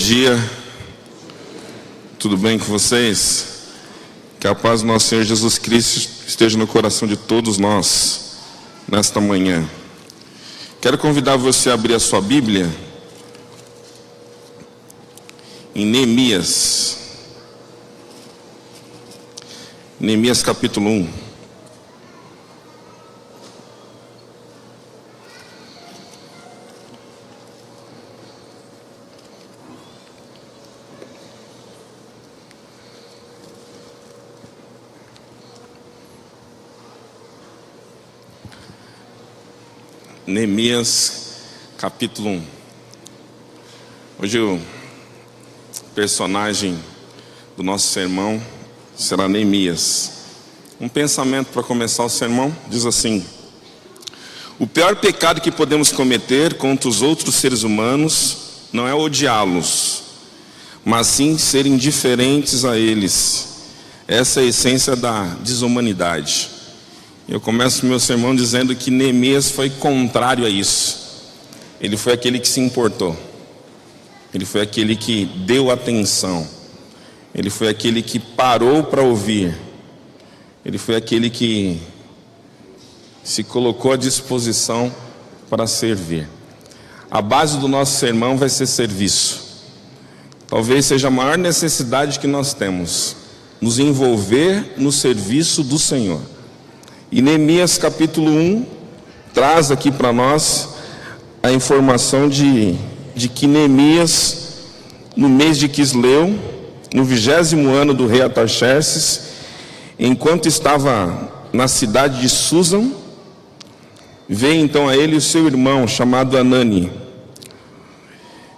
dia, tudo bem com vocês? Que a paz do nosso Senhor Jesus Cristo esteja no coração de todos nós, nesta manhã. Quero convidar você a abrir a sua Bíblia em Neemias. Neemias capítulo 1. Neemias capítulo 1. Hoje o personagem do nosso sermão será Neemias. Um pensamento para começar o sermão diz assim: o pior pecado que podemos cometer contra os outros seres humanos não é odiá-los, mas sim ser indiferentes a eles. Essa é a essência da desumanidade. Eu começo meu sermão dizendo que Neemias foi contrário a isso. Ele foi aquele que se importou. Ele foi aquele que deu atenção. Ele foi aquele que parou para ouvir. Ele foi aquele que se colocou à disposição para servir. A base do nosso sermão vai ser serviço. Talvez seja a maior necessidade que nós temos, nos envolver no serviço do Senhor. E Neemias capítulo 1 traz aqui para nós a informação de que Neemias, no mês de Quisleu, no 20º ano do rei Artaxerxes, enquanto estava na cidade de Susã, veio então a ele o seu irmão chamado Anani.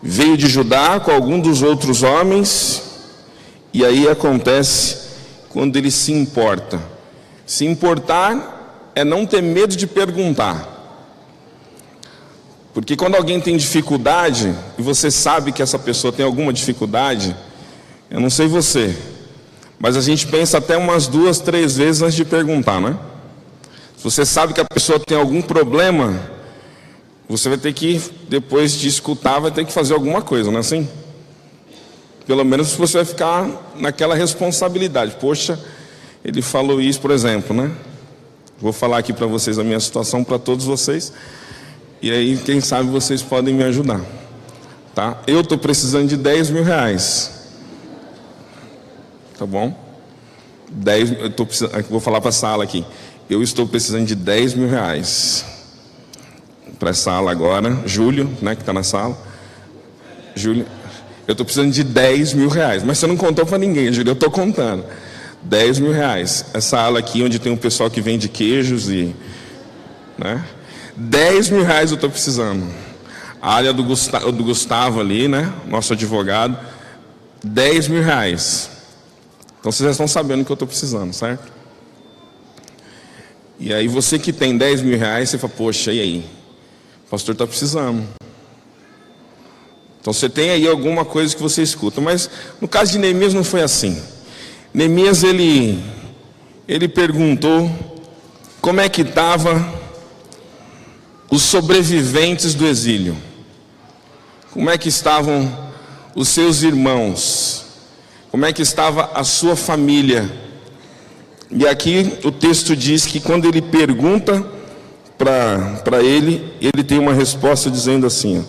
Veio de Judá com algum dos outros homens, e aí acontece quando ele se importa. Se importar é não ter medo de perguntar. Porque quando alguém tem dificuldade, e você sabe que essa pessoa tem alguma dificuldade, eu não sei você, mas a gente pensa até umas 2, 3 vezes antes de perguntar, né? Se você sabe que a pessoa tem algum problema, você vai ter que, depois de escutar, vai ter que fazer alguma coisa, não é assim? Pelo menos você vai ficar naquela responsabilidade. Poxa, ele falou isso, por exemplo, né? Vou falar aqui para vocês a minha situação, para todos vocês. E aí, quem sabe vocês podem me ajudar, tá? Eu estou precisando de 10 mil reais. Tá bom? Vou falar para a sala aqui. Eu estou precisando de 10 mil reais. Para a sala agora. Júlio, né, que está na sala. Júlio, eu estou precisando de 10 mil reais. Mas você não contou para ninguém, Júlio, eu estou contando. 10 mil reais. Essa ala aqui onde tem um pessoal que vende queijos e... né? 10 mil reais eu estou precisando. A área do Gustavo ali, né? Nosso advogado. 10 mil reais. Então vocês já estão sabendo que eu estou precisando, certo? E aí você que tem 10 mil reais, você fala, poxa, e aí? O pastor está precisando. Então você tem aí alguma coisa que você escuta. Mas no caso de Neemias não foi assim. Neemias, ele perguntou como é que estavam os sobreviventes do exílio. Como é que estavam os seus irmãos? Como é que estava a sua família? E aqui o texto diz que quando ele pergunta para ele tem uma resposta dizendo assim,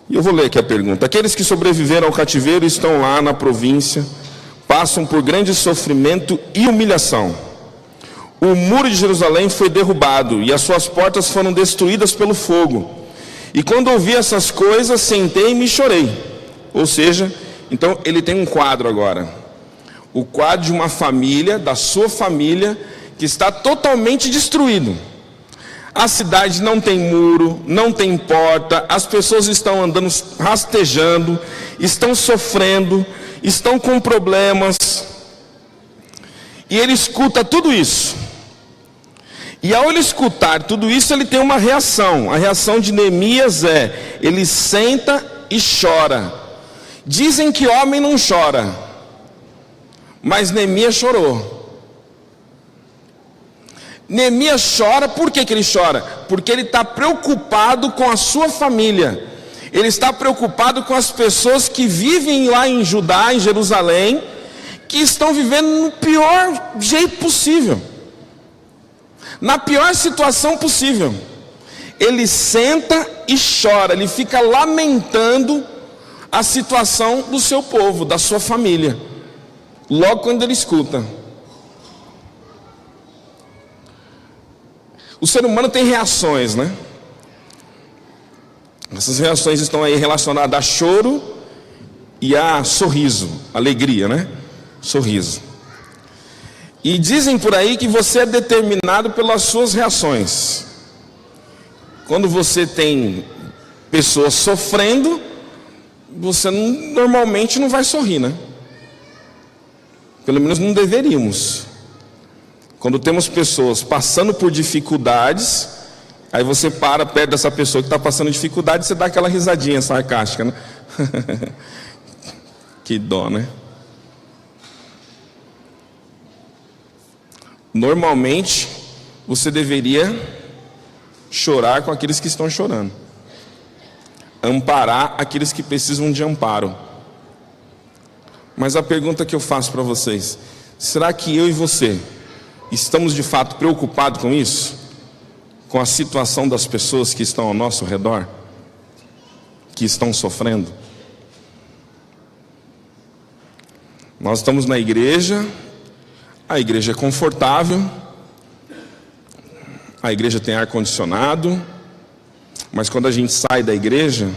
e eu vou ler aqui a pergunta. Aqueles que sobreviveram ao cativeiro estão lá na província, passam por grande sofrimento e humilhação. O muro de Jerusalém foi derrubado e as suas portas foram destruídas pelo fogo. E quando ouvi essas coisas, sentei-me e chorei. Ou seja, então ele tem um quadro agora. O quadro de uma família, da sua família, que está totalmente destruído. A cidade não tem muro, não tem porta, as pessoas estão andando rastejando, estão sofrendo, estão com problemas. E ele escuta tudo isso. E ao ele escutar tudo isso, ele tem uma reação. A reação de Neemias ele senta e chora. Dizem que homem não chora, mas Neemias chorou. Neemias chora, por que ele chora? Porque ele está preocupado com a sua família. Ele está preocupado com as pessoas que vivem lá em Judá, em Jerusalém, que estão vivendo no pior jeito possível, na pior situação possível. Ele senta e chora, ele fica lamentando a situação do seu povo, da sua família, logo quando ele escuta. O ser humano tem reações, né? Essas reações estão aí relacionadas a choro e a sorriso, alegria, né? Sorriso. E dizem por aí que você é determinado pelas suas reações. Quando você tem pessoas sofrendo, você normalmente não vai sorrir, né? Pelo menos não deveríamos. Quando temos pessoas passando por dificuldades, aí você para perto dessa pessoa que está passando dificuldade, você dá aquela risadinha sarcástica, né? Que dó, né? Normalmente, você deveria chorar com aqueles que estão chorando, amparar aqueles que precisam de amparo. Mas a pergunta que eu faço para vocês: será que eu e você estamos de fato preocupados com isso? Com a situação das pessoas que estão ao nosso redor, que estão sofrendo? Nós estamos na igreja, a igreja é confortável, a igreja tem ar-condicionado, mas quando a gente sai da igreja,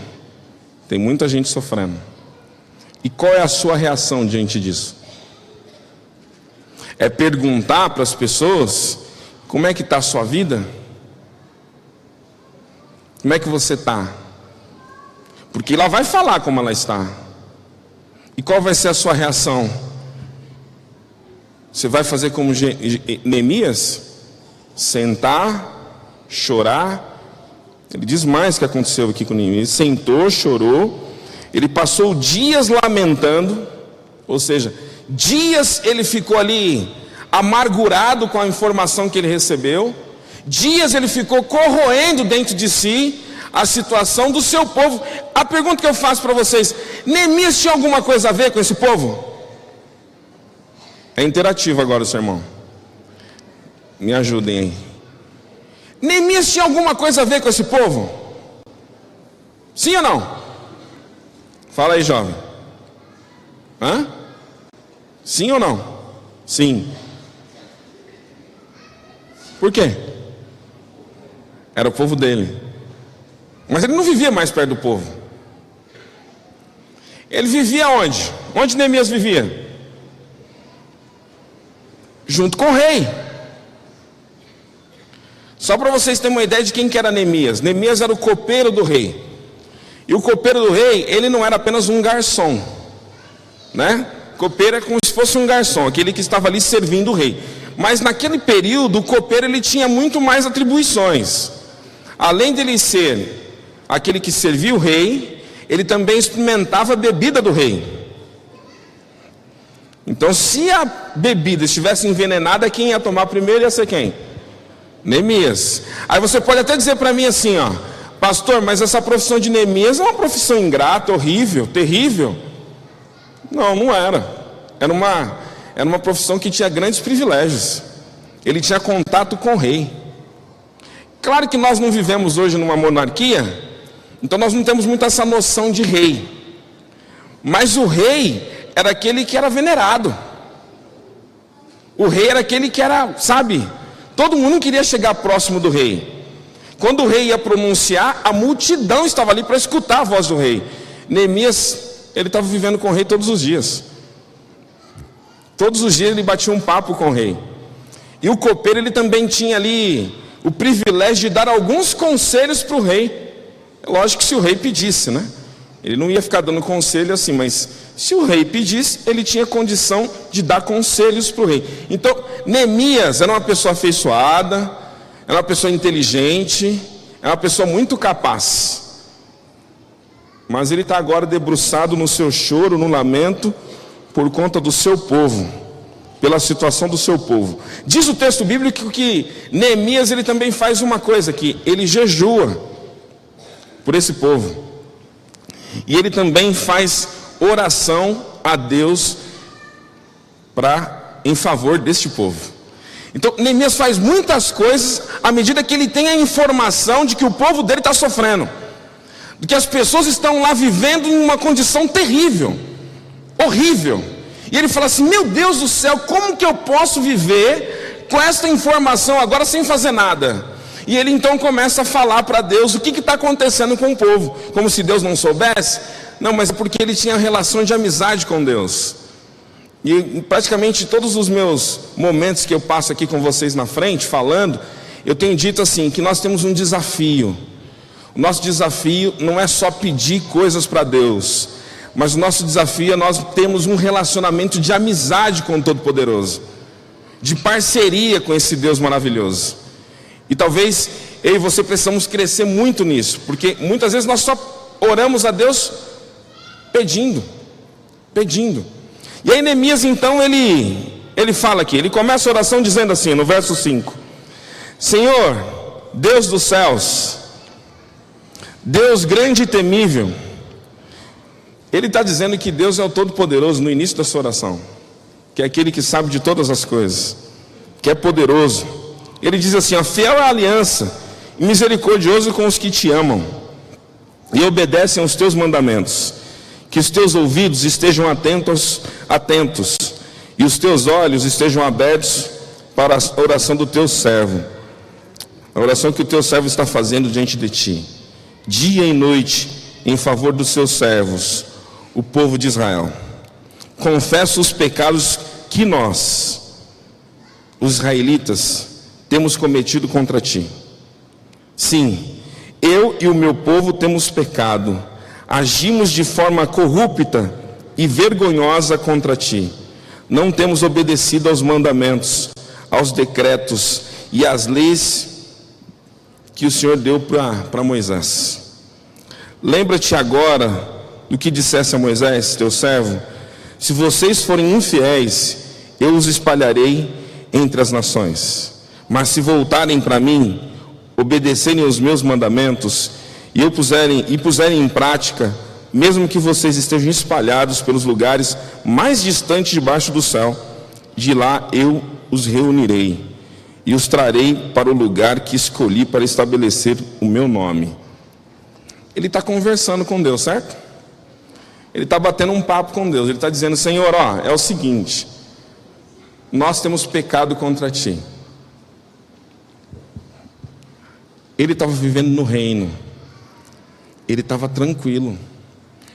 tem muita gente sofrendo. E qual é a sua reação diante disso? É perguntar para as pessoas como é que está a sua vida? Como é que você está? Porque ela vai falar como ela está. E qual vai ser a sua reação? Você vai fazer como Neemias? Sentar, chorar? Ele diz mais que aconteceu aqui com Neemias. Sentou, chorou. Ele passou dias lamentando. Ou seja, dias ele ficou ali amargurado com a informação que ele recebeu. Dias ele ficou corroendo dentro de si a situação do seu povo. A pergunta que eu faço para vocês: Neemias tinha alguma coisa a ver com esse povo? É interativo agora o sermão. Me ajudem aí. Neemias tinha alguma coisa a ver com esse povo? Sim ou não? Fala aí, jovem. Hã? Sim ou não? Sim. Por quê? Era o povo dele. Mas ele não vivia mais perto do povo. Ele vivia onde? Onde Neemias vivia? Junto com o rei. Só para vocês terem uma ideia de quem que era Neemias. Neemias era o copeiro do rei. E o copeiro do rei, ele não era apenas um garçom, né? Copeiro é como se fosse um garçom, aquele que estava ali servindo o rei. Mas naquele período, o copeiro ele tinha muito mais atribuições. Além de ele ser aquele que servia o rei, ele também experimentava a bebida do rei. Então, se a bebida estivesse envenenada, quem ia tomar primeiro ia ser quem? Neemias. Aí você pode até dizer para mim assim, ó: pastor, mas essa profissão de Neemias é uma profissão ingrata, horrível, terrível. Não, não era. Era uma profissão que tinha grandes privilégios. Ele tinha contato com o rei. Claro que nós não vivemos hoje numa monarquia, então nós não temos muito essa noção de rei. Mas o rei era aquele que era venerado. O rei era aquele que era, sabe, todo mundo queria chegar próximo do rei. Quando o rei ia pronunciar, a multidão estava ali para escutar a voz do rei. Neemias, ele estava vivendo com o rei todos os dias. Todos os dias ele batia um papo com o rei. E o copeiro, ele também tinha ali o privilégio de dar alguns conselhos para o rei. É lógico que se o rei pedisse, né? Ele não ia ficar dando conselho assim, mas se o rei pedisse, ele tinha condição de dar conselhos para o rei. Então, Neemias era uma pessoa afeiçoada, era uma pessoa inteligente, era uma pessoa muito capaz. Mas ele está agora debruçado no seu choro, no lamento, por conta do seu povo, pela situação do seu povo. Diz o texto bíblico que Neemias, ele também faz uma coisa aqui: ele jejua por esse povo. E ele também faz oração a Deus em favor deste povo. Então Neemias faz muitas coisas à medida que ele tem a informação de que o povo dele está sofrendo, de que as pessoas estão lá vivendo em uma condição terrível, horrível. E ele fala assim: meu Deus do céu, como que eu posso viver com esta informação agora sem fazer nada? E ele então começa a falar para Deus o que está acontecendo com o povo, como se Deus não soubesse. Não, mas é porque ele tinha relação de amizade com Deus. E praticamente todos os meus momentos que eu passo aqui com vocês na frente, falando, eu tenho dito assim, que nós temos um desafio. O nosso desafio não é só pedir coisas para Deus, mas o nosso desafio é nós termos um relacionamento de amizade com o Todo-Poderoso, de parceria com esse Deus maravilhoso. E talvez eu e você precisamos crescer muito nisso, porque muitas vezes nós só oramos a Deus pedindo. E aí Neemias então ele fala aqui, ele começa a oração dizendo assim, no verso 5: Senhor, Deus dos céus, Deus grande e temível. Ele está dizendo que Deus é o Todo-Poderoso no início da sua oração, que é aquele que sabe de todas as coisas, que é poderoso. Ele diz assim: ó, fiel à aliança e misericordioso com os que te amam e obedecem aos teus mandamentos. Que os teus ouvidos estejam atentos e os teus olhos estejam abertos para a oração do teu servo, a oração que o teu servo está fazendo diante de ti, dia e noite, em favor dos seus servos, o povo de Israel. Confesso os pecados que nós, os israelitas, temos cometido contra ti. Sim, eu e o meu povo temos pecado, agimos de forma corrupta e vergonhosa contra ti. Não temos obedecido aos mandamentos, aos decretos e às leis que o Senhor deu para Moisés. Lembra-te agora do que disseste a Moisés, teu servo: se vocês forem infiéis, eu os espalharei entre as nações. Mas se voltarem para mim, obedecerem aos meus mandamentos e puserem em prática, mesmo que vocês estejam espalhados pelos lugares mais distantes debaixo do céu, de lá eu os reunirei e os trarei para o lugar que escolhi para estabelecer o meu nome. Ele está conversando com Deus, certo? Ele está batendo um papo com Deus. Ele está dizendo: Senhor, ó, é o seguinte, nós temos pecado contra ti. Ele estava vivendo no reino, ele estava tranquilo,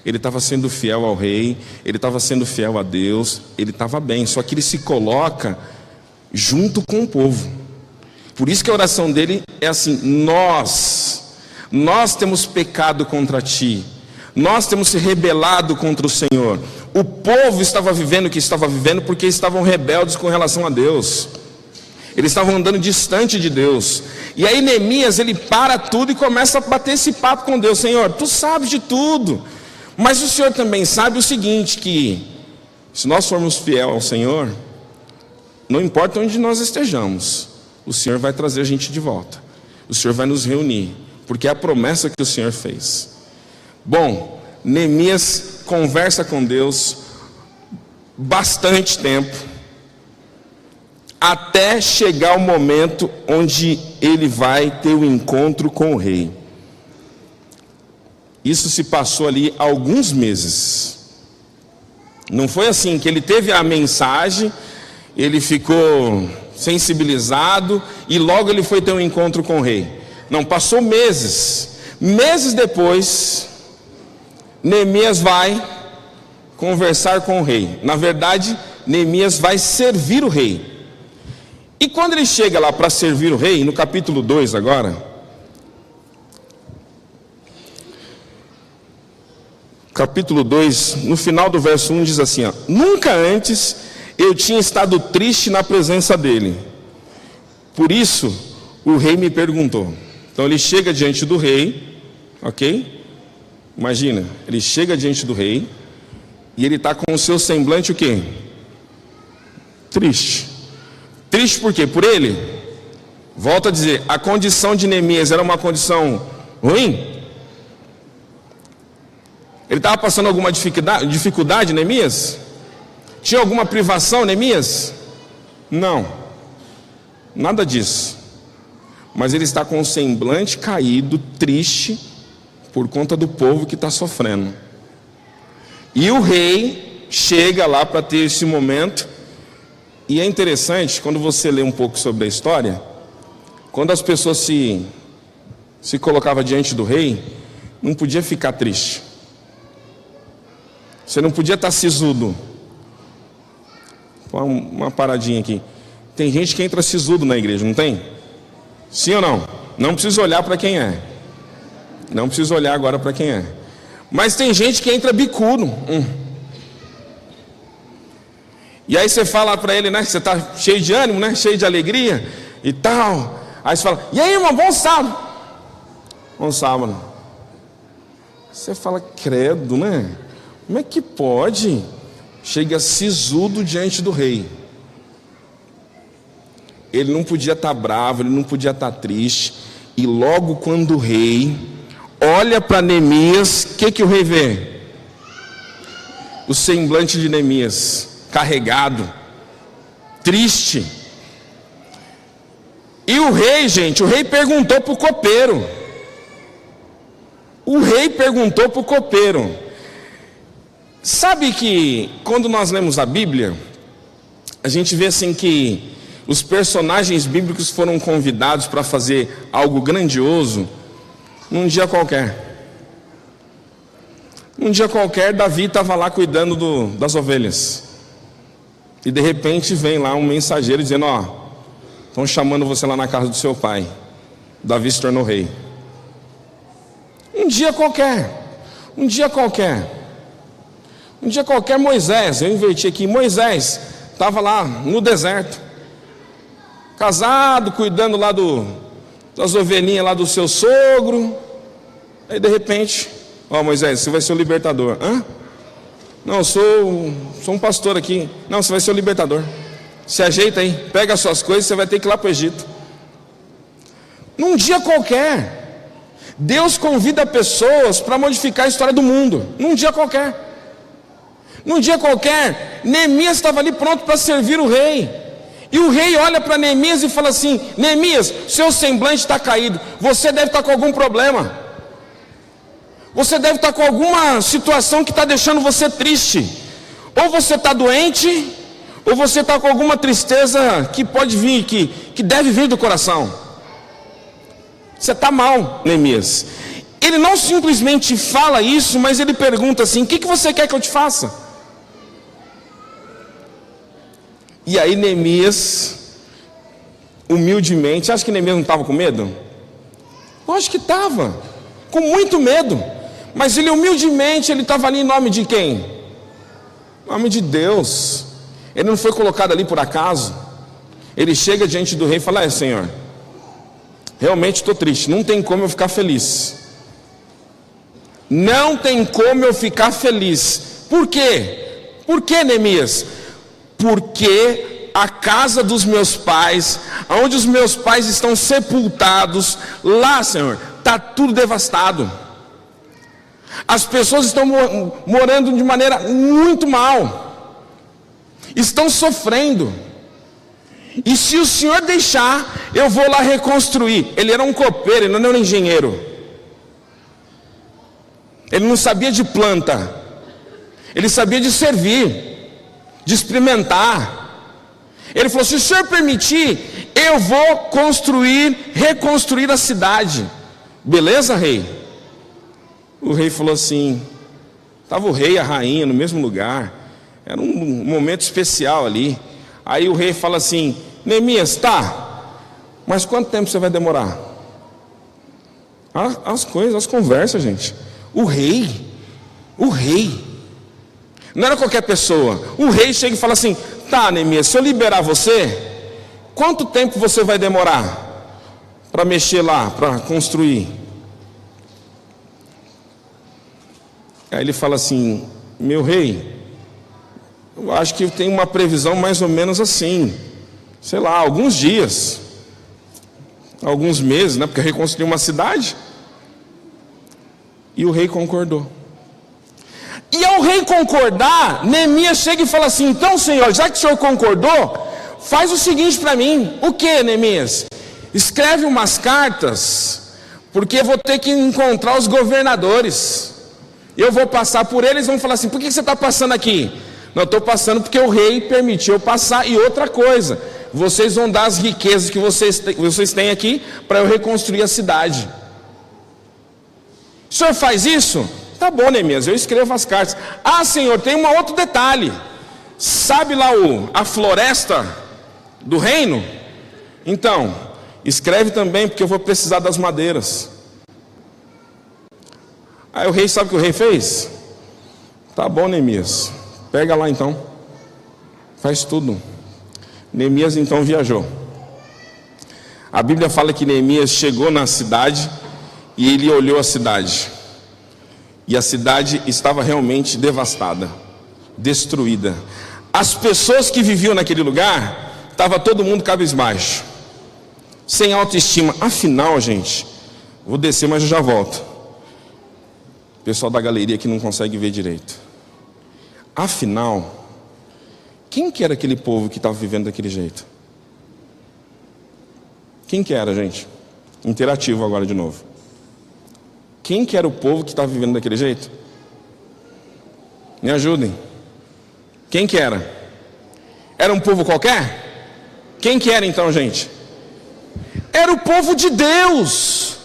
ele estava sendo fiel ao rei, ele estava sendo fiel a Deus, ele estava bem. Só que ele se coloca junto com o povo. Por isso que a oração dele é assim: nós temos pecado contra ti, nós temos se rebelado contra o Senhor. O povo estava vivendo o que estava vivendo porque estavam rebeldes com relação a Deus, eles estavam andando distante de Deus. E aí Neemias, ele para tudo e começa a bater esse papo com Deus: Senhor, tu sabes de tudo, mas o Senhor também sabe o seguinte, que se nós formos fiel ao Senhor, não importa onde nós estejamos, o Senhor vai trazer a gente de volta, o Senhor vai nos reunir, porque é a promessa que o Senhor fez. Bom, Neemias conversa com Deus bastante tempo, até chegar o momento onde ele vai ter o encontro com o rei. Isso se passou ali alguns meses. Não foi assim que ele teve a mensagem, ele ficou sensibilizado e logo ele foi ter um encontro com o rei. Não, passou meses. Meses depois, Neemias vai conversar com o rei. Na verdade, Neemias vai servir o rei. E quando ele chega lá para servir o rei, no capítulo 2 agora, capítulo 2, no final do verso 1 diz assim, ó: nunca antes eu tinha estado triste na presença dele, por isso o rei me perguntou. Então ele chega diante do rei, ok? Imagina, ele chega diante do rei e ele está com o seu semblante o quê? Triste. Triste por quê? Por ele. Volto a dizer, a condição de Neemias era uma condição ruim? Ele estava passando alguma dificuldade, Neemias? Tinha alguma privação, Neemias? Não, nada disso. Mas ele está com o semblante caído, triste, por conta do povo que está sofrendo. E o rei chega lá para ter esse momento. E é interessante, quando você lê um pouco sobre a história, quando as pessoas se colocavam diante do rei, não podia ficar triste. Você não podia estar sisudo. Uma paradinha aqui. Tem gente que entra sisudo na igreja, não tem? Sim ou não? Não precisa olhar para quem é. Não precisa olhar agora para quem é. Mas tem gente que entra bicudo. E aí você fala para ele, né? Você está cheio de ânimo, né? Cheio de alegria e tal. Aí você fala, e aí, irmão, bom sábado. Bom sábado. Você fala, credo, né? Como é que pode? Chega sisudo diante do rei. Ele não podia estar bravo, ele não podia estar triste. E logo quando o rei olha para Neemias, o que o rei vê? O semblante de Neemias, carregado, triste. E o rei, gente, o rei perguntou para o copeiro. O rei perguntou para o copeiro. Sabe que quando nós lemos a Bíblia, a gente vê assim que os personagens bíblicos foram convidados para fazer algo grandioso num dia qualquer. Um dia qualquer, Davi estava lá cuidando das ovelhas. E de repente vem lá um mensageiro dizendo, estão chamando você lá na casa do seu pai. Davi se tornou rei. Um dia qualquer. Um dia qualquer. Um dia qualquer Moisés, eu inverti aqui, Moisés estava lá no deserto, casado, cuidando lá das ovelhinhas lá do seu sogro. Aí de repente, Moisés, você vai ser o libertador. Não, eu sou um pastor aqui. Não, você vai ser o libertador. Se ajeita aí, pega as suas coisas, você vai ter que ir lá para o Egito. Num dia qualquer, Deus convida pessoas para modificar a história do mundo. Num dia qualquer. Num dia qualquer, Neemias estava ali pronto para servir o rei. E o rei olha para Neemias e fala assim, Neemias, seu semblante está caído. Você deve estar com algum problema. Você deve estar com alguma situação que está deixando você triste. Ou você está doente, ou você está com alguma tristeza que pode vir, que deve vir do coração. Você está mal, Neemias. Ele não simplesmente fala isso, mas ele pergunta assim, o que você quer que eu te faça? E aí Neemias, humildemente, acha que Neemias não estava com medo? Lógico que estava, com muito medo. Mas ele humildemente, ele estava ali em nome de quem? Em nome de Deus. Ele não foi colocado ali por acaso. Ele chega diante do rei e fala, Senhor, realmente estou triste, não tem como eu ficar feliz. Não tem como eu ficar feliz. Por quê? Por que, Neemias? Porque a casa dos meus pais, onde os meus pais estão sepultados, lá, Senhor, está tudo devastado. As pessoas estão morando de maneira muito mal, estão sofrendo. E se o Senhor deixar, eu vou lá reconstruir. Ele era um copeiro, ele não era um engenheiro. Ele não sabia de planta, ele sabia de servir, de experimentar. Ele falou, se o Senhor permitir, eu vou reconstruir a cidade. Beleza, rei? O rei falou assim, estava o rei e a rainha no mesmo lugar, era um momento especial ali. Aí o rei fala assim, Neemias, mas quanto tempo você vai demorar? As conversas, gente. O rei, não era qualquer pessoa. O rei chega e fala assim, Neemias, se eu liberar você, quanto tempo você vai demorar para mexer lá, para construir? Aí ele fala assim, meu rei, eu acho que tem uma previsão mais ou menos assim, sei lá, alguns dias, alguns meses, né? Porque reconstruir uma cidade. E o rei concordou. E ao rei concordar, Neemias chega e fala assim: então, Senhor, já que o Senhor concordou, faz o seguinte para mim. O que, Neemias? Escreve umas cartas, porque eu vou ter que encontrar os governadores. Eu vou passar por eles, vão falar assim: por que você está passando aqui? Não, eu estou passando porque o rei permitiu eu passar. E outra coisa, vocês vão dar as riquezas que vocês têm aqui para eu reconstruir a cidade. O senhor faz isso? Tá bom, Neemias, eu escrevo as cartas. Ah, Senhor, tem um outro detalhe. Sabe lá a floresta do reino? Então, escreve também, porque eu vou precisar das madeiras. Aí o rei, sabe o que o rei fez? Tá bom, Neemias, pega lá então, faz tudo. Neemias então viajou. A Bíblia fala que Neemias chegou na cidade e ele olhou a cidade. E a cidade estava realmente devastada, destruída. As pessoas que viviam naquele lugar, estava todo mundo cabisbaixo, sem autoestima. Afinal, gente, vou descer, mas eu já volto. O pessoal da galeria que não consegue ver direito. Afinal, quem que era aquele povo que estava vivendo daquele jeito? Quem que era, gente? Interativo agora de novo. Quem que era o povo que estava vivendo daquele jeito? Me ajudem. Quem que era? Era um povo qualquer? Quem que era então, gente? Era o povo de Deus.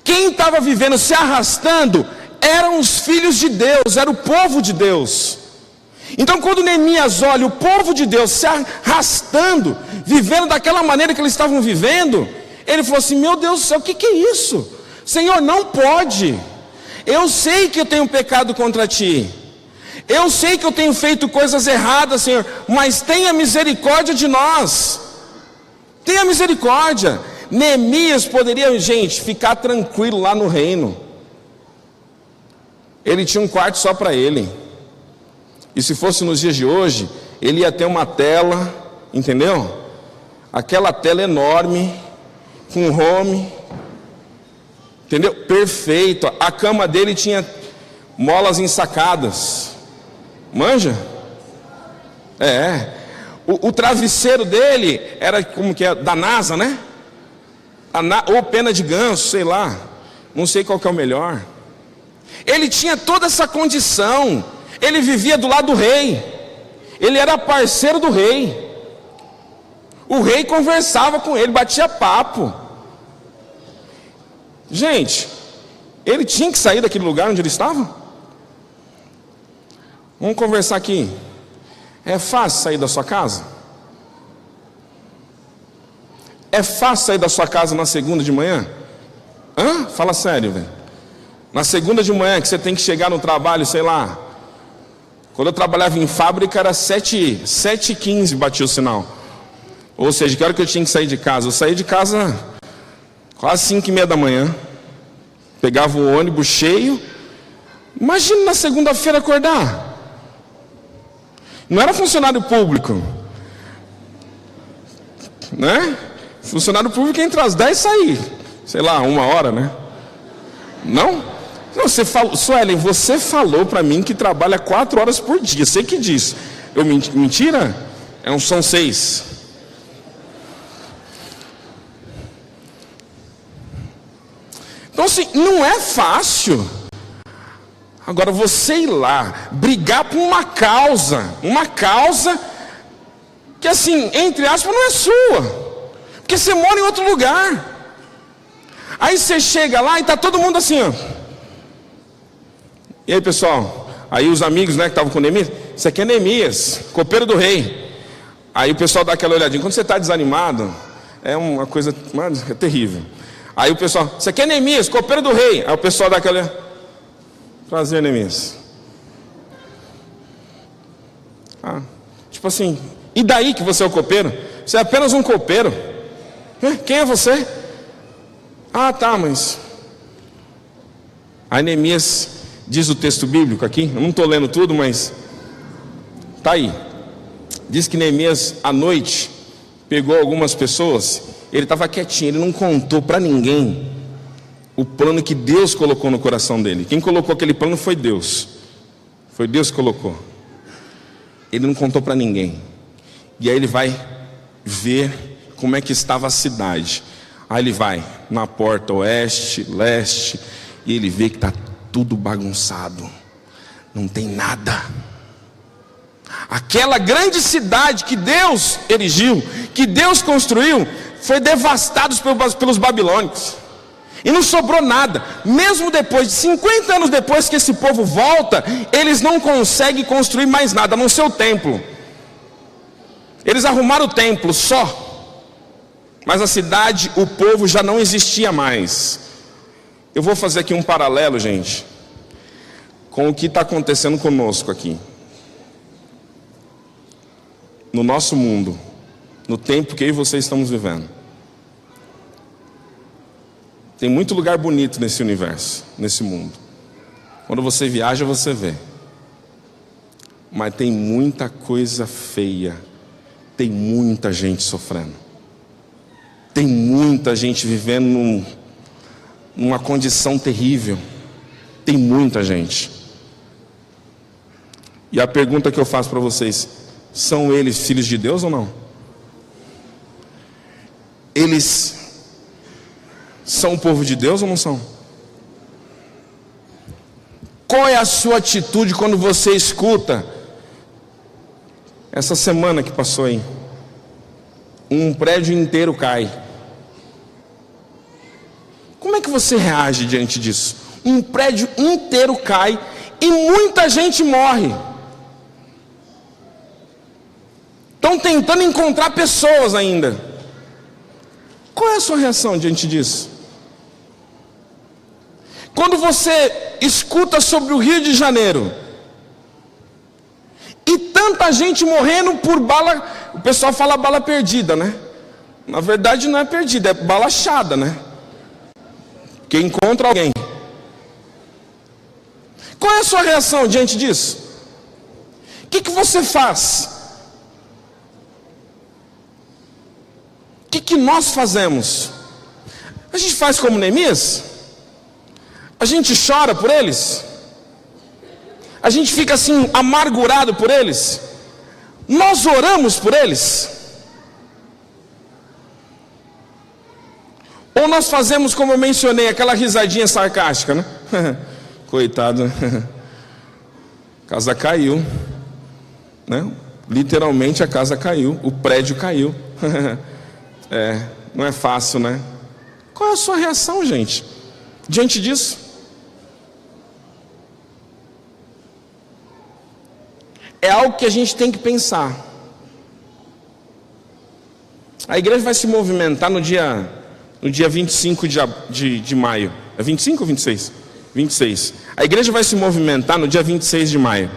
Quem estava vivendo, se arrastando, eram os filhos de Deus, era o povo de Deus. Então quando Neemias olha o povo de Deus se arrastando, vivendo daquela maneira que eles estavam vivendo, ele falou assim: meu Deus do céu, o que é isso? Senhor, não pode. Eu sei que eu tenho pecado contra ti, eu sei que eu tenho feito coisas erradas, Senhor, mas tenha misericórdia de nós. Tenha misericórdia. Neemias poderia, gente, ficar tranquilo lá no reino. Ele tinha um quarto só para ele. E se fosse nos dias de hoje, ele ia ter uma tela, entendeu? Aquela tela enorme, com home, entendeu? Perfeito. A cama dele tinha molas ensacadas. Manja? O travesseiro dele era como que é? Da NASA, né? Ou pena de ganso, sei lá. Não sei qual que é o melhor. Ele tinha toda essa condição. Ele vivia do lado do rei. Ele era parceiro do rei. O rei conversava com ele, batia papo. Gente, ele tinha que sair daquele lugar onde ele estava? Vamos conversar aqui. É fácil sair da sua casa? É fácil sair da sua casa na segunda de manhã? Fala sério, velho. Na segunda de manhã que você tem que chegar no trabalho, sei lá. Quando eu trabalhava em fábrica era 7h15 batia o sinal. Ou seja, que hora que eu tinha que sair de casa? Eu saí de casa quase 5h30 da manhã. Pegava o ônibus cheio. Imagina na segunda-feira acordar. Não era funcionário público, né? Funcionário público entra às 10 e sair, sei lá, 1 hora, né? Não, você falou, Suelen, você falou para mim que trabalha 4 horas por dia. Você que disse. Eu mentira? São 6. Então assim, não é fácil. Agora você ir lá, brigar por uma causa que assim, entre aspas, não é sua, porque você mora em outro lugar. Aí você chega lá e está todo mundo assim, ó. E aí, pessoal? Aí os amigos, né, que estavam com Neemias, isso aqui é Neemias, copeiro do rei. Aí o pessoal dá aquela olhadinha. Quando você está desanimado, é uma coisa, mano, é terrível. Aí o pessoal, isso aqui é Neemias, copeiro do rei. Aí o pessoal dá aquela olhadinha. Prazer, Neemias. Tipo assim, e daí que você é o copeiro? Você é apenas um copeiro. Quem é você? Tá, mas... Aí Neemias diz o texto bíblico aqui, eu não estou lendo tudo, mas tá aí. Diz que Neemias à noite pegou algumas pessoas, ele estava quietinho, ele não contou para ninguém o plano que Deus colocou no coração dele. Quem colocou aquele plano foi Deus. Foi Deus que colocou. Ele não contou para ninguém. E aí ele vai ver como é que estava a cidade. Aí ele vai na porta oeste, leste, e ele vê que está tudo bagunçado. Não tem nada. Aquela grande cidade que Deus erigiu, que Deus construiu, foi devastada pelos babilônicos. E não sobrou nada. Mesmo depois de 50 anos depois que esse povo volta, eles não conseguem construir mais nada, a não ser o templo. Eles arrumaram o templo só. Mas a cidade, o povo já não existia mais. Eu vou fazer aqui um paralelo, gente, com o que está acontecendo conosco aqui. No nosso mundo, no tempo que eu e vocês estamos vivendo. Tem muito lugar bonito nesse universo, nesse mundo. Quando você viaja, você vê. Mas tem muita coisa feia. Tem muita gente sofrendo. Tem muita gente vivendo numa condição terrível. Tem muita gente. E a pergunta que eu faço para vocês: são eles filhos de Deus ou não? Eles são o povo de Deus ou não são? Qual é a sua atitude quando você escuta essa semana que passou aí? Um prédio inteiro cai. Como é que você reage diante disso? Um prédio inteiro cai e muita gente morre. Estão tentando encontrar pessoas ainda. Qual é a sua reação diante disso? Quando você escuta sobre o Rio de Janeiro e tanta gente morrendo por bala, o pessoal fala bala perdida, né? Na verdade não é perdida, é bala achada, né? Que encontra alguém. Qual é a sua reação diante disso? O que você faz? O que nós fazemos? A gente faz como Neemias? A gente chora por eles? A gente fica assim amargurado por eles? Nós oramos por eles? Ou nós fazemos como eu mencionei, aquela risadinha sarcástica, né? Coitado, a casa caiu, né? Literalmente a casa caiu, o prédio caiu. Não é fácil, né? Qual é a sua reação, gente, diante disso? É algo que a gente tem que pensar. A igreja vai se movimentar no dia 25 de maio. É 25 ou 26? 26. A igreja vai se movimentar no dia 26 de maio.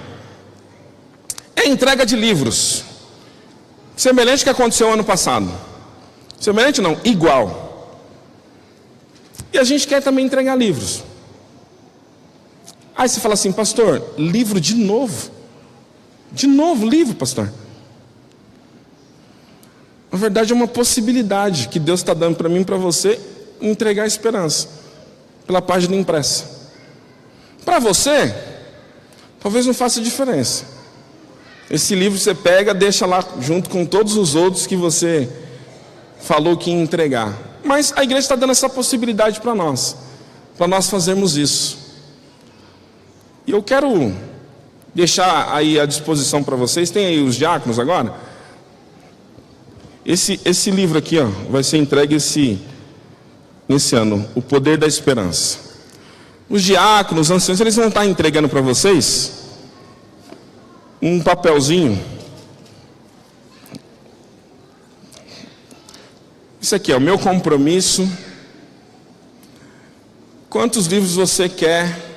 É a entrega de livros. Semelhante ao que aconteceu ano passado. Semelhante não, igual. E a gente quer também entregar livros. Aí você fala assim: pastor, livro de novo? De novo livro, pastor? Na verdade é uma possibilidade que Deus está dando para mim e para você, entregar a esperança pela página impressa. Para você, talvez não faça diferença. Esse livro você pega, deixa lá junto com todos os outros que você falou que ia entregar. Mas a igreja está dando essa possibilidade para nós fazermos isso. E eu quero deixar aí à disposição para vocês. Tem aí os diáconos agora? Esse livro aqui, ó, vai ser entregue nesse ano, O Poder da Esperança. Os diáconos, os anciãos, eles vão estar entregando para vocês um papelzinho. Isso aqui é o meu compromisso. Quantos livros você quer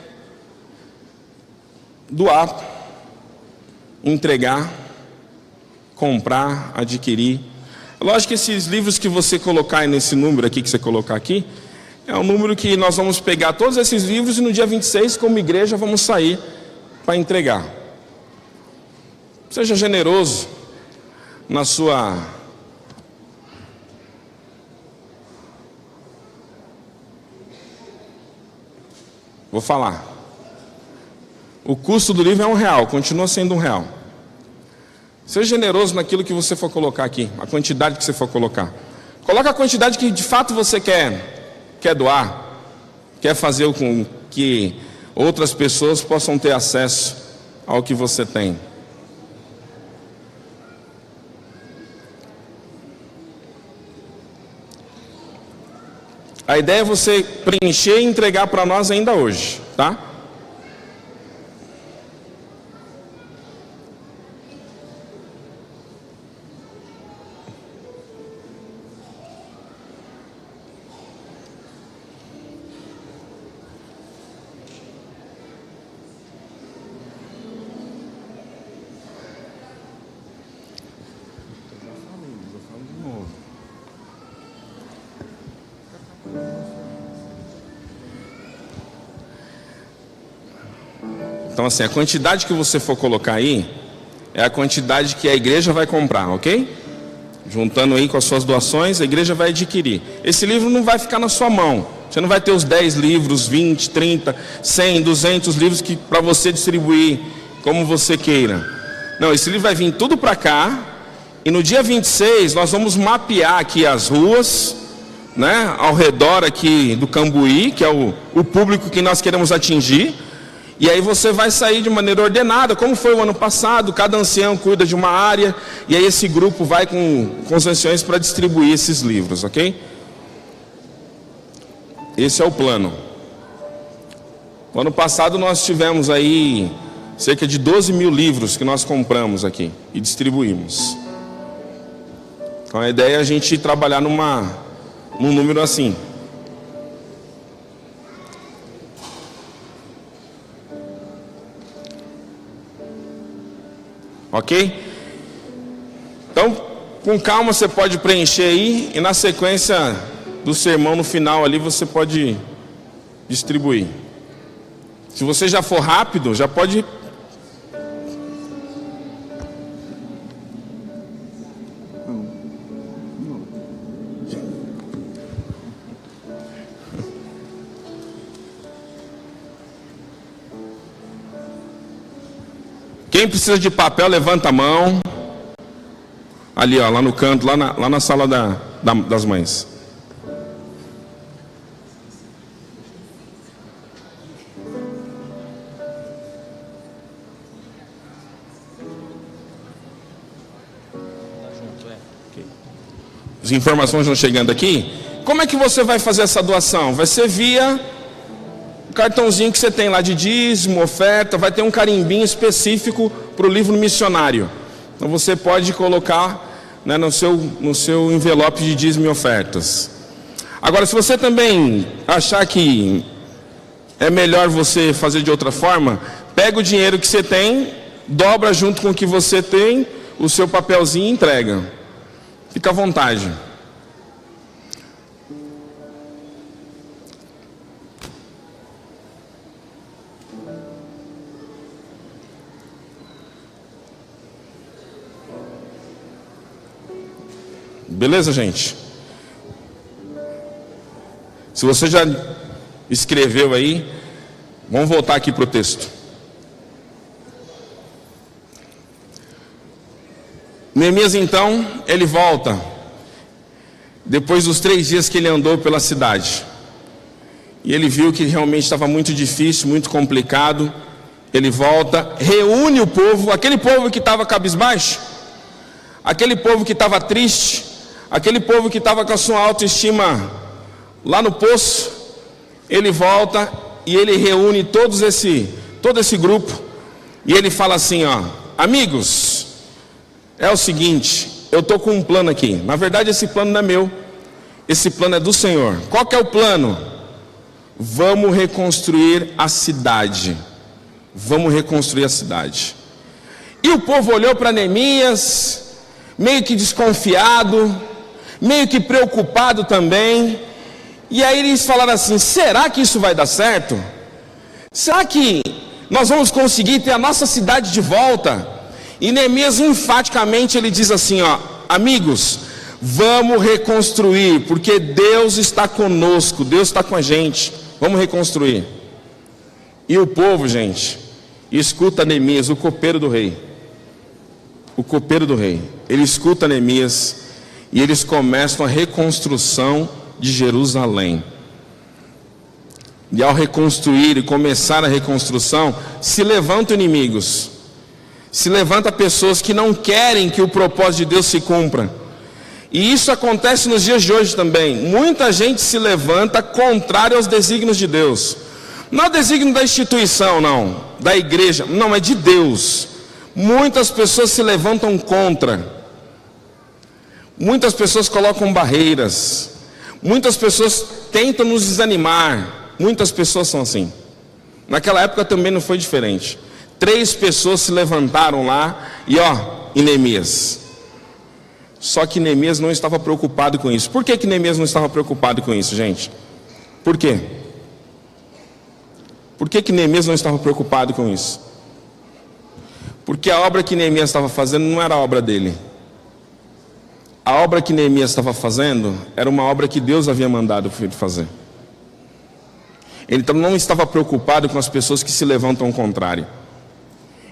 doar, entregar, comprar, adquirir? Lógico que esses livros que você colocar nesse número aqui, que você colocar aqui, é um número que nós vamos pegar todos esses livros e no dia 26, como igreja, vamos sair para entregar. Seja generoso na sua... Vou falar. O custo do livro é R$1, continua sendo R$1. Seja generoso naquilo que você for colocar aqui, a quantidade que você for colocar. Coloca a quantidade que de fato você quer doar, quer fazer com que outras pessoas possam ter acesso ao que você tem. A ideia é você preencher e entregar para nós ainda hoje, tá? Então assim, a quantidade que você for colocar aí é a quantidade que a igreja vai comprar, ok? Juntando aí com as suas doações, a igreja vai adquirir. Esse livro não vai ficar na sua mão. Você não vai ter os 10 livros, 20, 30, 100, 200 livros para você distribuir como você queira. Não, esse livro vai vir tudo para cá. E no dia 26 nós vamos mapear aqui as ruas, né, ao redor aqui do Cambuí, que é o público que nós queremos atingir. E aí você vai sair de maneira ordenada, como foi o ano passado, cada ancião cuida de uma área, e aí esse grupo vai com os anciões para distribuir esses livros, ok? Esse é o plano. No ano passado nós tivemos aí cerca de 12 mil livros que nós compramos aqui e distribuímos. Então a ideia é a gente trabalhar num número assim. Ok? Então, com calma você pode preencher aí, e na sequência do sermão no final ali você pode distribuir. Se você já for rápido, já pode. Quem precisa de papel, levanta a mão. Ali, ó, lá no canto, lá na sala das mães. As informações vão chegando aqui. Como é que você vai fazer essa doação? Vai ser via o cartãozinho que você tem lá de dízimo, oferta, vai ter um carimbinho específico para o livro missionário. Então você pode colocar, né, no seu envelope de dízimo e ofertas. Agora, se você também achar que é melhor você fazer de outra forma, pega o dinheiro que você tem, dobra junto com o que você tem, o seu papelzinho e entrega. Fica à vontade. Beleza, gente? Se você já escreveu aí, vamos voltar aqui para o texto. Neemias então, ele volta, depois dos 3 dias que ele andou pela cidade, e ele viu que realmente estava muito difícil, muito complicado. Ele volta, reúne o povo, aquele povo que estava cabisbaixo, aquele povo que estava triste, aquele povo que estava com a sua autoestima lá no poço. Ele volta e ele reúne todo esse grupo, e ele fala assim, ó: amigos, é o seguinte, eu estou com um plano aqui. Na verdade esse plano não é meu, esse plano é do Senhor. Qual que é o plano? Vamos reconstruir a cidade. Vamos reconstruir a cidade. E o povo olhou para Neemias, meio que desconfiado, meio que preocupado também. E aí eles falaram assim: será que isso vai dar certo? Será que nós vamos conseguir ter a nossa cidade de volta? E Neemias enfaticamente ele diz assim, ó: amigos, vamos reconstruir, porque Deus está conosco, Deus está com a gente, vamos reconstruir. E o povo, gente, e escuta Neemias, o copeiro do rei. O copeiro do rei. Ele escuta Neemias e eles começam a reconstrução de Jerusalém. E ao reconstruir e começar a reconstrução, se levantam inimigos. Se levantam pessoas que não querem que o propósito de Deus se cumpra. E isso acontece nos dias de hoje também. Muita gente se levanta contrário aos desígnios de Deus. Não é o desígnio da instituição, não, da igreja, não, é de Deus. Muitas pessoas se levantam contra. Muitas pessoas colocam barreiras. Muitas pessoas tentam nos desanimar. Muitas pessoas são assim. Naquela época também não foi diferente. 3 pessoas se levantaram lá e em Neemias. Só que Neemias não estava preocupado com isso. Por que Neemias não estava preocupado com isso, gente? Por quê? Por que Neemias não estava preocupado com isso? Porque a obra que Neemias estava fazendo não era a obra dele. A obra que Neemias estava fazendo era uma obra que Deus havia mandado ele fazer. Ele não estava preocupado com as pessoas que se levantam ao contrário.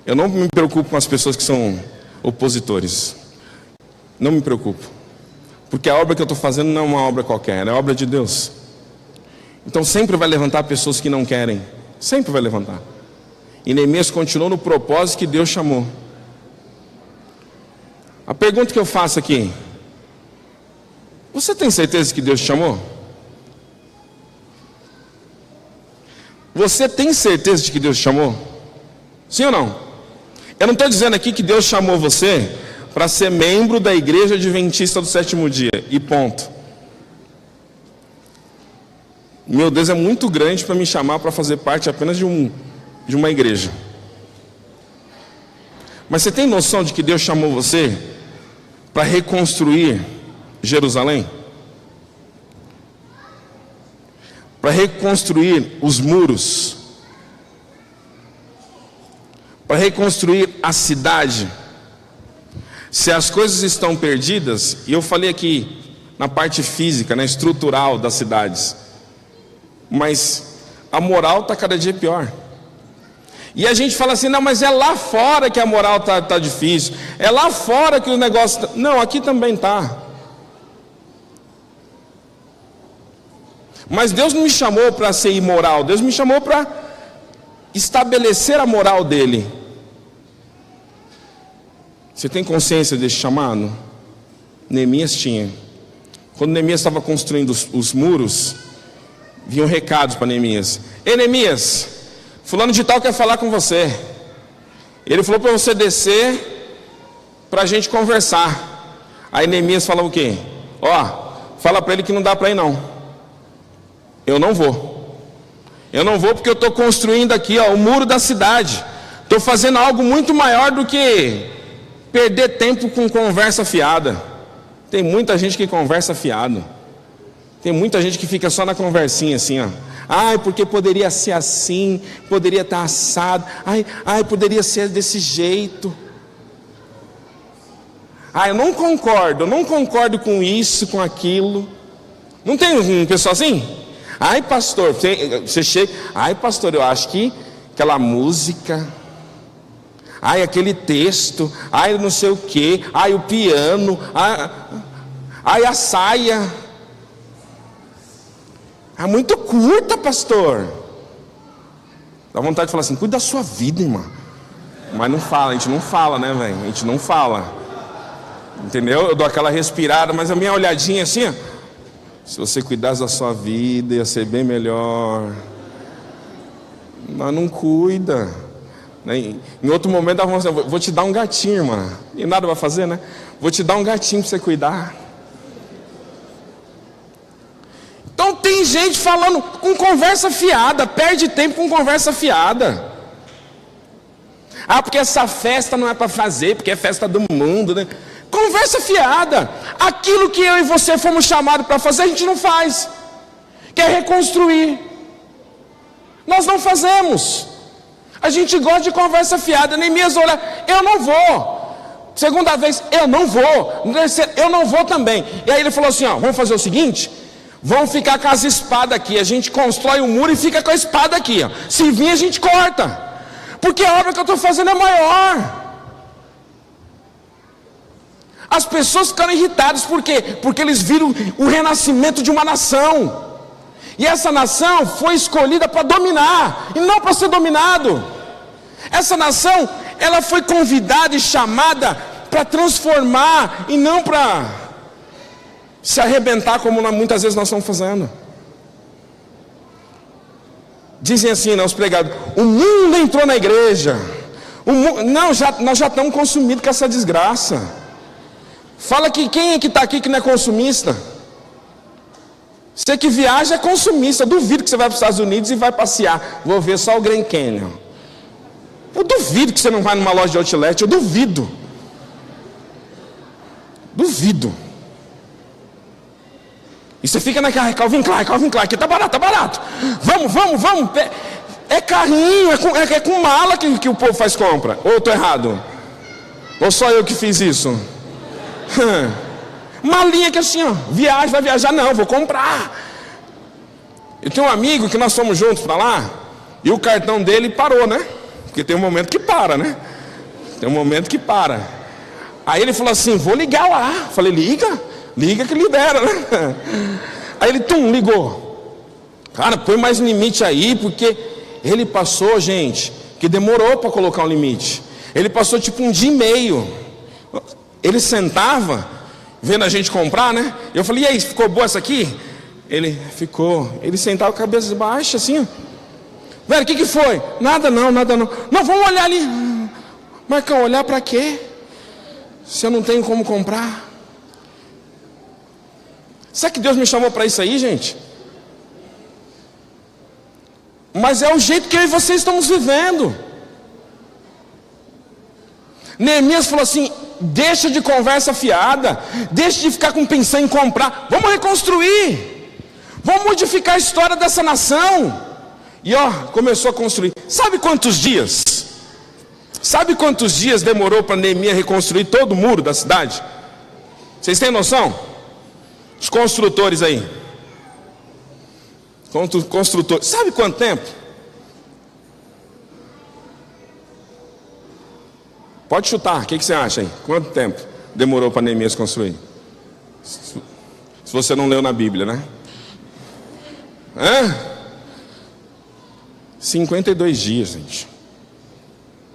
Eu não me preocupo com as pessoas que são opositores. Não me preocupo. Porque a obra que eu estou fazendo não é uma obra qualquer, é a obra de Deus. Então sempre vai levantar pessoas que não querem. Sempre vai levantar. E Neemias continuou no propósito que Deus chamou. A pergunta que eu faço aqui: você tem certeza que Deus te chamou? Você tem certeza de que Deus te chamou? Sim ou não? Eu não estou dizendo aqui que Deus chamou você para ser membro da igreja adventista do 7º dia e ponto. Meu Deus é muito grande para me chamar para fazer parte apenas de uma igreja. Mas você tem noção de que Deus chamou você para reconstruir Jerusalém? Para reconstruir os muros, para reconstruir a cidade. Se as coisas estão perdidas, e eu falei aqui na parte física, na estrutural das cidades, mas a moral está cada dia pior. E a gente fala assim: não, mas é lá fora que a moral está difícil, é lá fora que o negócio não, aqui também está. Mas Deus não me chamou para ser imoral, Deus me chamou para estabelecer a moral dele. Você tem consciência desse chamado? Neemias tinha. Quando Neemias estava construindo os muros, vinham recados para Neemias: ei Neemias, fulano de tal quer falar com você. Ele falou para você descer para a gente conversar. Aí Neemias falou o quê? Fala para ele que não dá para ir não. Eu não vou. Eu não vou porque eu estou construindo aqui o muro da cidade. Estou fazendo algo muito maior do que perder tempo com conversa fiada. Tem muita gente que conversa fiado. Tem muita gente que fica só na conversinha assim, porque poderia ser assim, poderia estar assado. Poderia ser desse jeito. Eu não concordo com isso, com aquilo. Não tem um pessoal assim? Pastor, você chega. Pastor, eu acho que aquela música, aquele texto, não sei o que, o piano, a saia, muito curta, pastor. Dá vontade de falar assim: cuida da sua vida, irmã. Mas não fala, a gente não fala, né, velho? A gente não fala. Entendeu? Eu dou aquela respirada, mas a minha olhadinha assim, se você cuidasse da sua vida, ia ser bem melhor. Mas não cuida. Em outro momento, dava assim: vou te dar um gatinho, irmã. E nada vai fazer, né? Vou te dar um gatinho para você cuidar. Então tem gente falando com conversa fiada, perde tempo com conversa fiada. Porque essa festa não é para fazer, porque é festa do mundo, né? Conversa fiada. Aquilo que eu e você fomos chamados para fazer, a gente não faz. Quer reconstruir. Nós não fazemos. A gente gosta de conversa fiada. Neemias olha: eu não vou. Segunda vez: eu não vou. Eu não vou também. E aí ele falou assim: vamos fazer o seguinte: vamos ficar com as espadas aqui. A gente constrói um muro e fica com a espada aqui. Se vir, a gente corta. Porque a obra que eu estou fazendo é maior. As pessoas ficaram irritadas, por quê? Porque eles viram o renascimento de uma nação. E essa nação foi escolhida para dominar, e não para ser dominado. Essa nação, ela foi convidada e chamada para transformar, e não para se arrebentar, como muitas vezes nós estamos fazendo. Dizem assim, né, os pregados: o mundo entrou na igreja. Nós já estamos consumidos com essa desgraça. Fala que quem é que está aqui que não é consumista? Você que viaja é consumista. Eu duvido que você vai para os Estados Unidos e vai passear. Vou ver só o Grand Canyon. Eu duvido que você não vai numa loja de outlet. Eu duvido. Duvido. E você fica naquela, Calvin Klein, aqui tá barato. Vamos. É carrinho, é com mala que o povo faz compra. Ou eu estou errado? Ou só eu que fiz isso? Malinha que assim, ó, vai viajar, não, vou comprar. Eu tenho um amigo que nós fomos juntos para lá, e o cartão dele parou, né? Porque tem um momento que para, né? Aí ele falou assim: vou ligar lá. Falei: liga que libera, né? Aí ele ligou. Cara, põe mais limite aí, porque ele passou, gente, que demorou para colocar um limite. Ele passou tipo um dia e meio. Ele sentava, vendo a gente comprar, né? Eu falei: e aí, ficou boa essa aqui? Ele ficou. Ele sentava com a cabeça baixa, assim, ó. Velho, o que foi? Nada não. Não, vamos olhar ali. Marcão, olhar para quê? Se eu não tenho como comprar. Será que Deus me chamou para isso aí, gente? Mas é o jeito que eu e vocês estamos vivendo. Neemias falou assim: deixa de conversa fiada, deixa de ficar pensando em comprar, vamos reconstruir, vamos modificar a história dessa nação. E começou a construir. Sabe quantos dias demorou para Neemias reconstruir todo o muro da cidade? Vocês têm noção? Os construtores aí, sabe quanto tempo? Pode chutar, o que você acha aí? Quanto tempo demorou para Neemias construir? Se você não leu na Bíblia, né? 52 dias, gente.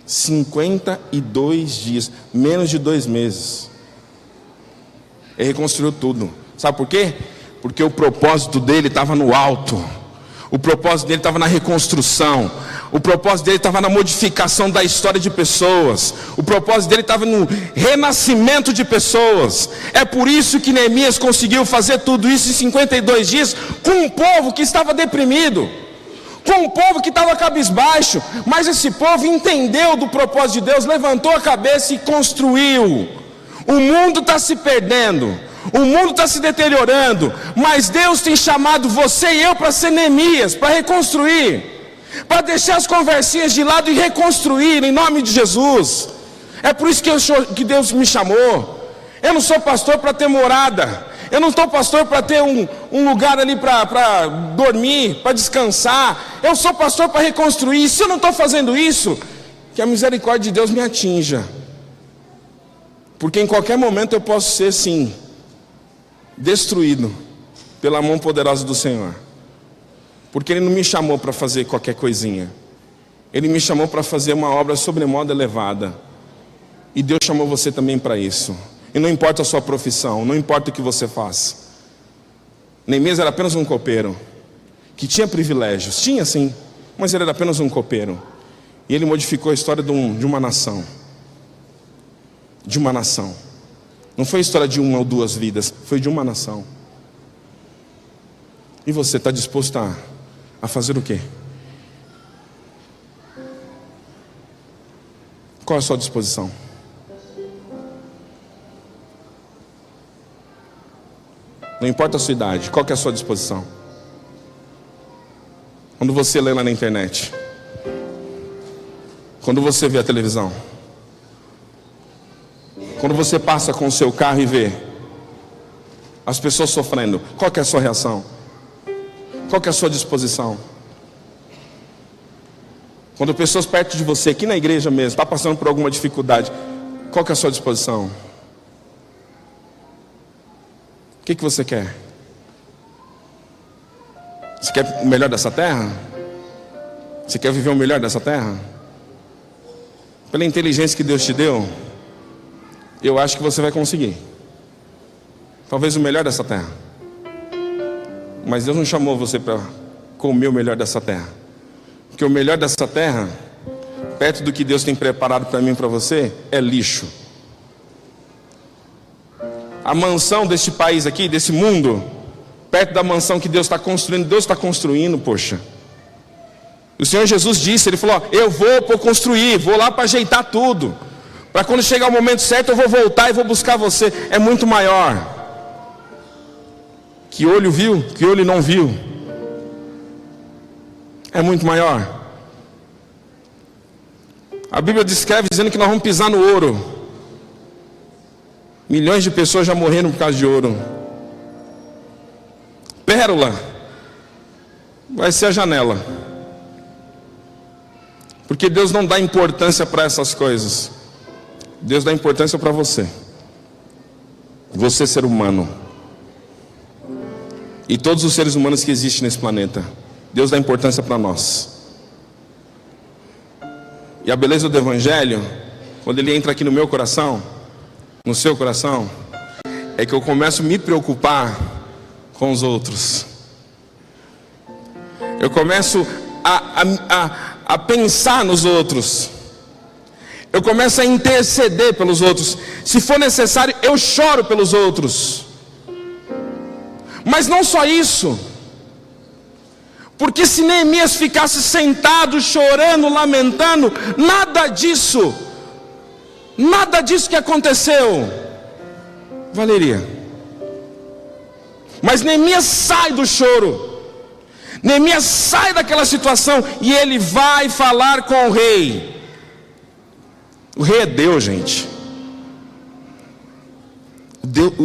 52 dias, menos de 2 meses. Ele reconstruiu tudo. Sabe por quê? Porque o propósito dele estava no alto. O propósito dele estava na reconstrução. O propósito dele estava na modificação da história de pessoas. O propósito dele estava no renascimento de pessoas. É por isso que Neemias conseguiu fazer tudo isso em 52 dias, com um povo que estava deprimido, com um povo que estava cabisbaixo. Mas esse povo entendeu do propósito de Deus, levantou a cabeça e construiu. O mundo está se perdendo, o mundo está se deteriorando, mas Deus tem chamado você e eu para ser Neemias, para reconstruir, para deixar as conversinhas de lado e reconstruir em nome de Jesus. É por isso que Deus me chamou. Eu não sou pastor para ter morada, eu não estou pastor para ter um lugar ali para dormir, para descansar. Eu sou pastor para reconstruir. E se eu não estou fazendo isso, que a misericórdia de Deus me atinja, porque em qualquer momento eu posso ser, sim, destruído pela mão poderosa do Senhor. Porque Ele não me chamou para fazer qualquer coisinha. Ele me chamou para fazer uma obra sobremodo elevada. E Deus chamou você também para isso. E não importa a sua profissão, não importa o que você faz. Neemias era apenas um copeiro, que tinha privilégios, tinha sim, mas ele era apenas um copeiro. E ele modificou a história de uma nação. De uma nação. Não foi a história de uma ou duas vidas, foi de uma nação. E você está disposto a fazer o quê? Qual é a sua disposição? Não importa a sua idade, qual que é a sua disposição? Quando você lê lá na internet, quando você vê a televisão, quando você passa com o seu carro e vê as pessoas sofrendo, qual que é a sua reação? Qual que é a sua disposição? Quando pessoas perto de você, aqui na igreja mesmo, está passando por alguma dificuldade, qual que é a sua disposição? O que você quer? Você quer o melhor dessa terra? Você quer viver o melhor dessa terra? Pela inteligência que Deus te deu, eu acho que você vai conseguir. Talvez o melhor dessa terra. Mas Deus não chamou você para comer o melhor dessa terra. Porque o melhor dessa terra, perto do que Deus tem preparado para mim e para você, é lixo. A mansão deste país aqui, desse mundo, perto da mansão que Deus está construindo, poxa. O Senhor Jesus disse, Ele falou, eu vou construir, vou lá para ajeitar tudo. Para quando chegar o momento certo eu vou voltar e vou buscar você. É muito maior. Que olho viu, que olho não viu. É muito maior. A Bíblia descreve dizendo que nós vamos pisar no ouro. Milhões de pessoas já morreram por causa de ouro. Pérola vai ser a janela. Porque Deus não dá importância para essas coisas. Deus dá importância para você. Você, ser humano. E todos os seres humanos que existem nesse planeta. Deus dá importância para nós. E a beleza do Evangelho, quando ele entra aqui no meu coração, no seu coração, é que eu começo a me preocupar com os outros. Eu começo a pensar nos outros. Eu começo a interceder pelos outros. Se for necessário, eu choro pelos outros. Mas não só isso. Porque se Neemias ficasse sentado, chorando, lamentando, nada disso que aconteceu valeria. Mas Neemias sai do choro. Neemias sai daquela situação e ele vai falar com o rei. O rei é Deus, gente.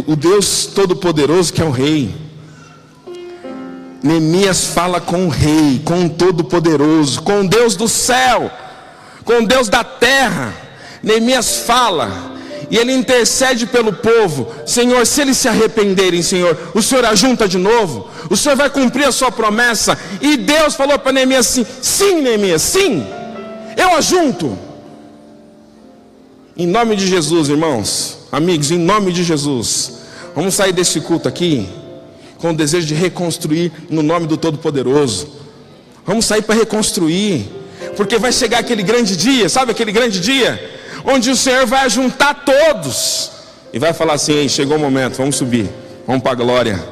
O Deus Todo-Poderoso que é o rei. Neemias fala com o rei, com o Todo-Poderoso, com o Deus do céu, com o Deus da terra. Neemias fala e ele intercede pelo povo. Senhor, se eles se arrependerem, Senhor, o Senhor ajunta de novo. O Senhor vai cumprir a sua promessa. E Deus falou para Neemias assim: sim, Neemias, sim, eu ajunto. Em nome de Jesus, irmãos, amigos, em nome de Jesus, vamos sair desse culto aqui com o desejo de reconstruir no nome do Todo-Poderoso. Vamos sair para reconstruir, porque vai chegar aquele grande dia, sabe aquele grande dia? Onde o Senhor vai juntar todos e vai falar assim: ei, chegou o momento, vamos subir, vamos para a glória,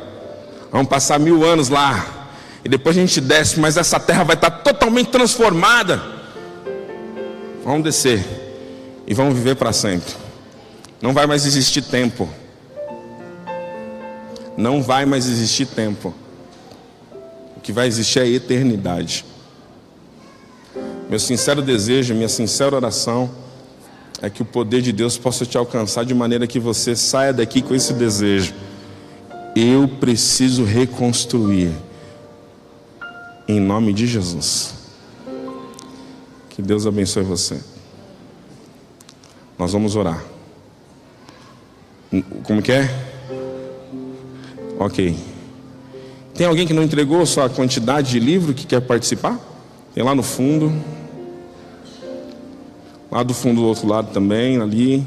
vamos passar 1000 anos lá, e depois a gente desce, mas essa terra vai estar totalmente transformada. Vamos descer e vamos viver para sempre. Não vai mais existir tempo. Não vai mais existir tempo. O que vai existir é a eternidade. Meu sincero desejo, minha sincera oração é que o poder de Deus possa te alcançar de maneira que você saia daqui com esse desejo. Eu preciso reconstruir. Em nome de Jesus. Que Deus abençoe você. Nós vamos orar. Como que é? Ok. Tem alguém que não entregou sua quantidade de livro que quer participar? Tem lá no fundo. Lá do fundo do outro lado também, ali.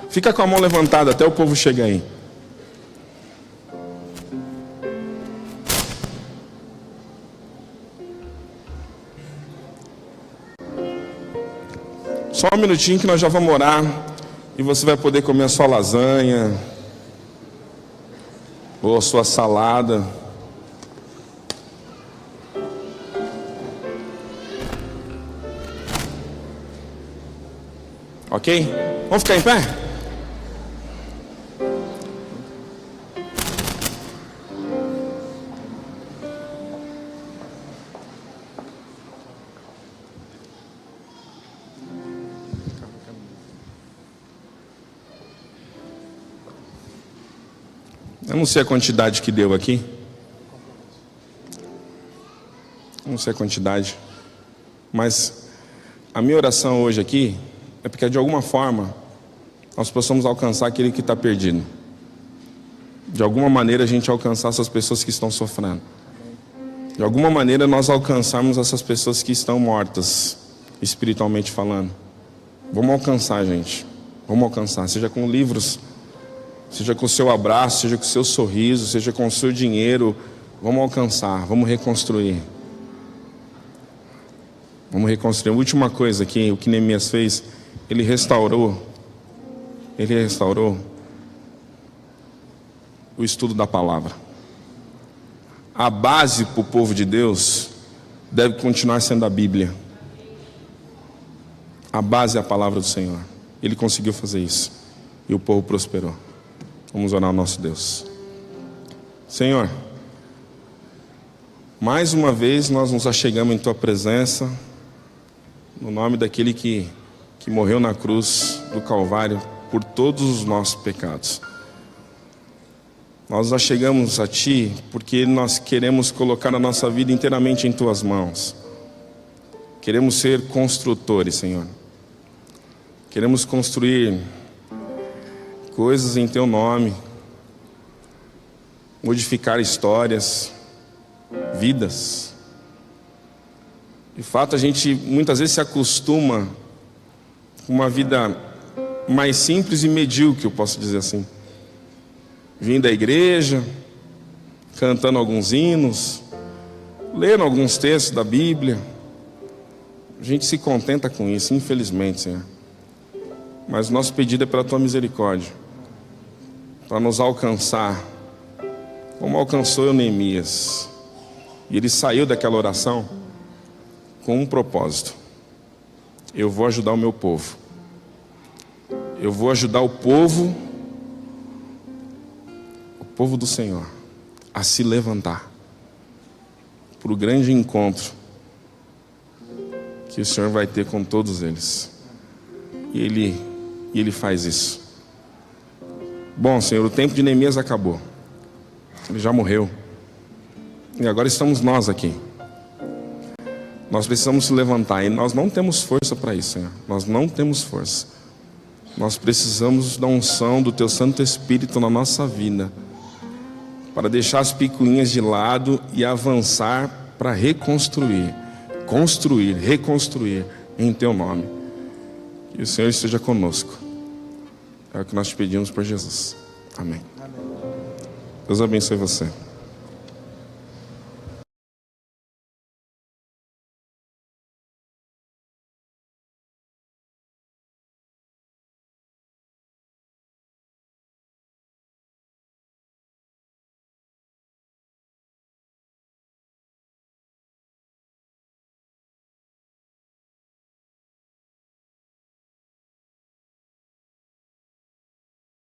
Fica com a mão levantada até o povo chegar aí. Só um minutinho que nós já vamos orar. E você vai poder comer a sua lasanha ou a sua salada. Ok? Vamos ficar em pé? Eu não sei a quantidade que deu aqui. Não sei a quantidade. Mas A minha oração hoje aqui é porque de alguma forma nós possamos alcançar aquele que está perdido. De alguma maneira a gente alcançar essas pessoas que estão sofrendo. De alguma maneira nós alcançarmos essas pessoas que estão mortas, espiritualmente falando. Vamos alcançar, gente. Vamos alcançar, seja com livros, seja com o seu abraço, seja com o seu sorriso, seja com o seu dinheiro. Vamos alcançar, vamos reconstruir. Vamos reconstruir. A última coisa aqui, o que Neemias fez, ele restaurou o estudo da palavra. A base para o povo de Deus deve continuar sendo a Bíblia. A base é a palavra do Senhor. Ele conseguiu fazer isso e o povo prosperou. Vamos orar ao nosso Deus. Senhor, mais uma vez nós nos achegamos em Tua presença, no nome daquele que morreu na cruz do Calvário por todos os nossos pecados. Nós nos achegamos a Ti porque nós queremos colocar a nossa vida inteiramente em Tuas mãos. Queremos ser construtores, Senhor. Queremos construir coisas em Teu nome, modificar histórias, vidas. De fato, a gente muitas vezes se acostuma com uma vida mais simples e medíocre, eu posso dizer assim. Vindo da igreja, cantando alguns hinos, lendo alguns textos da Bíblia. A gente se contenta com isso, infelizmente, Senhor. Mas o nosso pedido é pela Tua misericórdia, para nos alcançar, como alcançou Neemias. E ele saiu daquela oração com um propósito: eu vou ajudar o meu povo. Eu vou ajudar o povo do Senhor, a se levantar para o grande encontro que o Senhor vai ter com todos eles. E Ele faz isso. Bom, Senhor, o tempo de Neemias acabou. Ele já morreu. E agora estamos nós aqui. Nós precisamos se levantar. E nós não temos força para isso, Senhor. Nós não temos força. Nós precisamos da unção do Teu Santo Espírito na nossa vida, para deixar as picuinhas de lado e avançar para reconstruir, construir, reconstruir em Teu nome. Que o Senhor esteja conosco. É o que nós te pedimos por Jesus. Amém. Deus abençoe você.